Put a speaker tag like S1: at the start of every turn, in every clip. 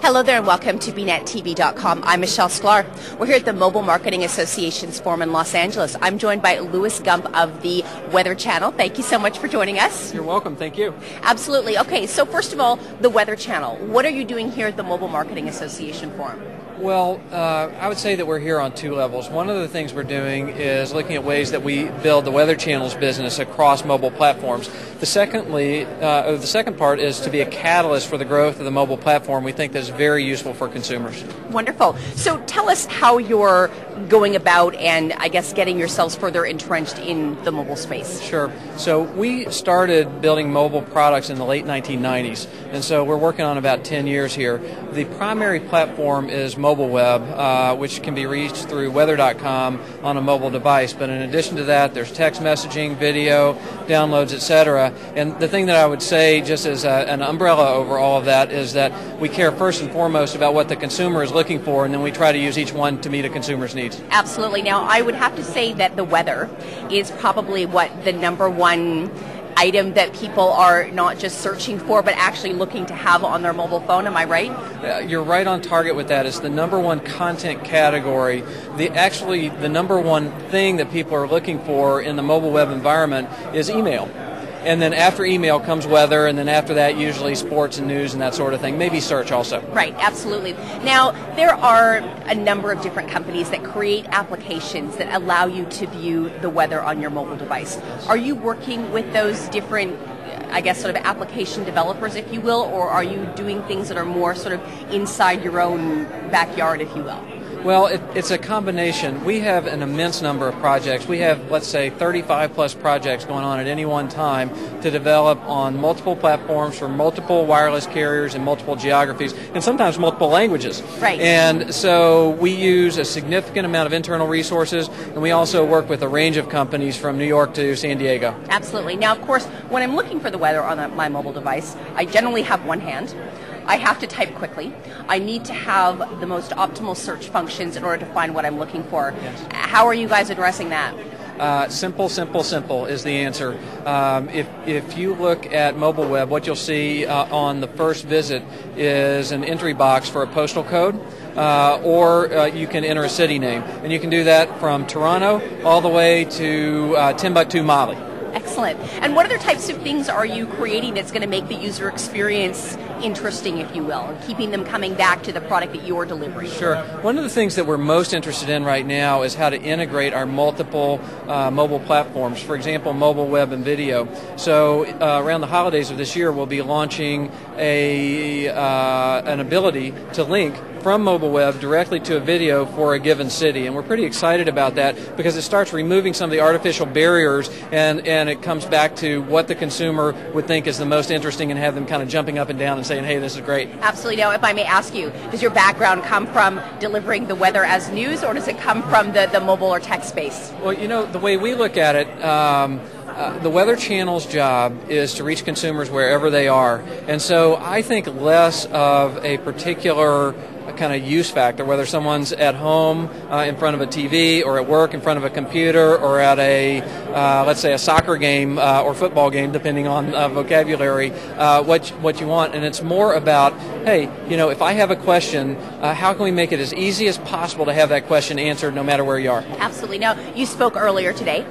S1: Hello there and welcome to bnettv.com. I'm Michelle Sklar. We're here at the Mobile Marketing Association's forum in Los Angeles. I'm joined by Louis Gump of the Weather Channel. Thank you so much for joining us.
S2: You're welcome. Thank you.
S1: Absolutely. Okay, so first of all, the Weather Channel. What are you doing here at the Mobile Marketing Association forum?
S2: Well, I would say that we're here on two levels. One of the things we're doing is looking at ways that we build the Weather Channel's business across mobile platforms. The second part is to be a catalyst for the growth of the mobile platform. We think that's very useful for consumers.
S1: Wonderful. So tell us how you're going about and I guess getting yourselves further entrenched in the mobile space.
S2: Sure. So we started building mobile products in the late 1990s, and so we're working on about 10 years here. The primary platform is Mobileweb, which can be reached through weather.com on a mobile device. But in addition to that, there's text messaging, video, downloads, etc. And the thing that I would say, just as an umbrella over all of that, is that we care first and foremost about what the consumer is looking for, and then we try to use each one to meet a consumer's needs.
S1: Absolutely. Now, I would have to say that the weather is probably the number one item that people are not just searching for, but actually looking to have on their mobile phone. Am I right?
S2: You're right on target with that. It's the number one content category. The number one thing that people are looking for in the mobile web environment is email. And then after email comes weather, and then after that usually sports and news and that sort of thing. Maybe search also.
S1: Right, absolutely. Now, there are a number of different companies that create applications that allow you to view the weather on your mobile device. Are you working with those different, I guess, sort of application developers, if you will, or are you doing things that are more sort of inside your own backyard, if you will?
S2: Well, it's a combination. We have an immense number of projects. We have, let's say, 35 plus projects going on at any one time to develop on multiple platforms for multiple wireless carriers in multiple geographies and sometimes multiple languages.
S1: Right.
S2: And so we use a significant amount of internal resources, and we also work with a range of companies from New York to San Diego.
S1: Absolutely. Now, of course, when I'm looking for the weather on my mobile device, I generally have one hand. I have to type quickly. I need to have the most optimal search functions in order to find what I'm looking for.
S2: Yes.
S1: How are you guys addressing that?
S2: Simple is the answer. If you look at Mobileweb, what you'll see on the first visit is an entry box for a postal code, or you can enter a city name. And you can do that from Toronto all the way to Timbuktu, Mali.
S1: Excellent. And what other types of things are you creating that's going to make the user experience interesting, if you will, and keeping them coming back to the product that you're delivering?
S2: Sure. One of the things that we're most interested in right now is how to integrate our multiple mobile platforms, for example, mobile web and video. So around the holidays of this year, we'll be launching an ability to link from mobile web directly to a video for a given city, and we're pretty excited about that because it starts removing some of the artificial barriers, and it comes back to what the consumer would think is the most interesting and have them kind of jumping up and down and saying, hey, this is great.
S1: Absolutely. Now, if I may ask you, does your background come from delivering the weather as news, or does it come from the mobile or tech space?
S2: Well, you know, the way we look at it, the Weather Channel's job is to reach consumers wherever they are, and so I think less of a particular kind of use factor, whether someone's at home in front of a TV or at work in front of a computer or at a, let's say, a soccer game or football game, depending on vocabulary, what you want. And it's more about, hey, you know, if I have a question, how can we make it as easy as possible to have that question answered no matter where you are?
S1: Absolutely. Now, you spoke earlier today.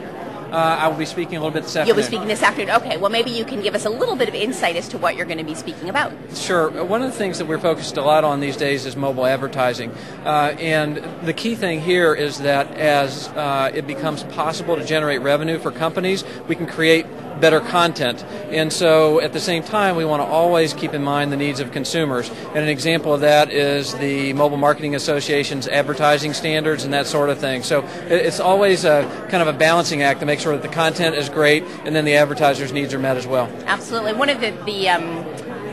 S2: I will be speaking a little bit this afternoon.
S1: You'll be speaking this afternoon. Okay, well, maybe you can give us a little bit of insight as to what you're going to be speaking about.
S2: Sure. One of the things that we're focused a lot on these days is mobile advertising. And the key thing here is that as it becomes possible to generate revenue for companies, we can create better content. And so at the same time, we want to always keep in mind the needs of consumers. And an example of that is the Mobile Marketing Association's advertising standards and that sort of thing. So it's always a kind of a balancing act to make sure that the content is great and then the advertisers' needs are met as well.
S1: Absolutely. One of the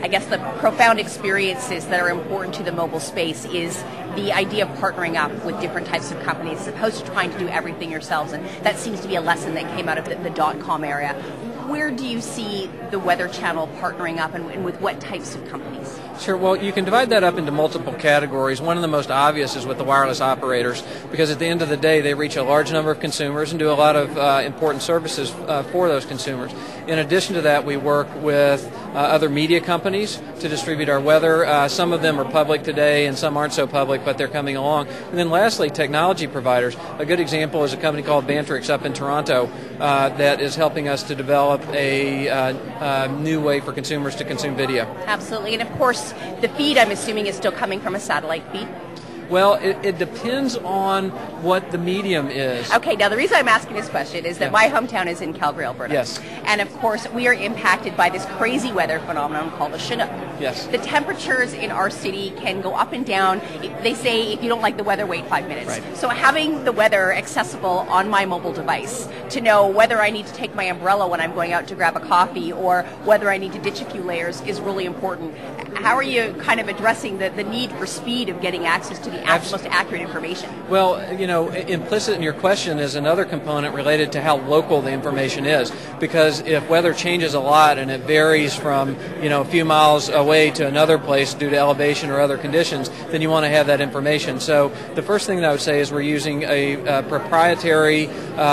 S1: I guess the profound experiences that are important to the mobile space is the idea of partnering up with different types of companies as opposed to trying to do everything yourselves. And that seems to be a lesson that came out of the .com area. where do you see the Weather Channel partnering up, and with what types of companies?
S2: Sure. Well, you can divide that up into multiple categories. One of the most obvious is with the wireless operators, because at the end of the day, they reach a large number of consumers and do a lot of important services for those consumers. In addition to that, we work with other media companies to distribute our weather. Some of them are public today, and some aren't so public, but they're coming along. And then lastly, technology providers. A good example is a company called Bantrix up in Toronto that is helping us to develop a new way for consumers to consume video.
S1: Absolutely. And of course, the feed, I'm assuming, is still coming from a satellite feed?
S2: Well, it depends on what the medium is.
S1: Okay, now the reason I'm asking this question is that my hometown is in Calgary, Alberta.
S2: Yes.
S1: And of course, we are impacted by this crazy weather phenomenon called the Chinook.
S2: Yes.
S1: The temperatures in our city can go up and down. They say if you don't like the weather, wait 5 minutes.
S2: Right.
S1: So having the weather accessible on my mobile device to know whether I need to take my umbrella when I'm going out to grab a coffee or whether I need to ditch a few layers is really important. How are you kind of addressing the need for speed of getting access to the most accurate information?
S2: Well, implicit in your question is another component related to how local the information is. Because if weather changes a lot and it varies from, a few miles away to another place due to elevation or other conditions, then you want to have that information. So the first thing that I would say is we're using a proprietary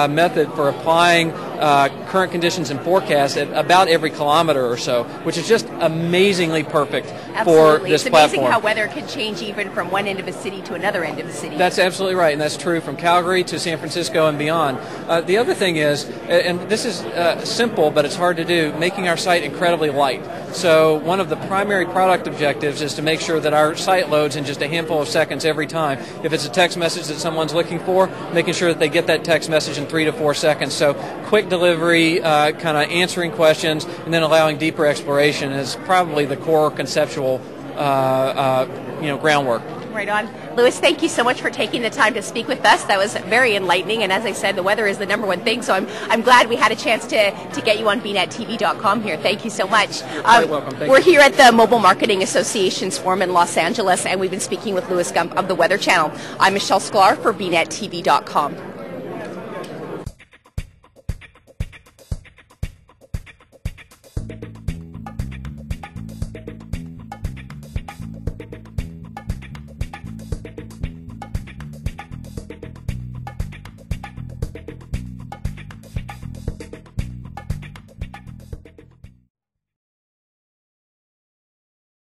S2: method for applying current conditions and forecasts at about every kilometer or so, which is just amazingly perfect for this platform.
S1: It's amazing how weather can change even from one end of a city to another end of the city.
S2: That's absolutely right, and that's true from Calgary to San Francisco and beyond. The other thing is, and this is simple, but it's hard to do, making our site incredibly light. So one of the primary product objectives is to make sure that our site loads in just a handful of seconds every time. If it's a text message that someone's looking for, making sure that they get that text message in 3 to 4 seconds. So quick delivery, kind of answering questions, and then allowing deeper exploration is probably the core conceptual groundwork.
S1: Right on. Louis, thank you so much for taking the time to speak with us. That was very enlightening, and as I said, the weather is the number one thing, so I'm glad we had a chance to get you on bnettv.com here. Thank you so much.
S2: You're quite welcome.
S1: We're here at the Mobile Marketing Association's forum in Los Angeles, and we've been speaking with Louis Gump of the Weather Channel. I'm Michelle Sklar for bnettv.com.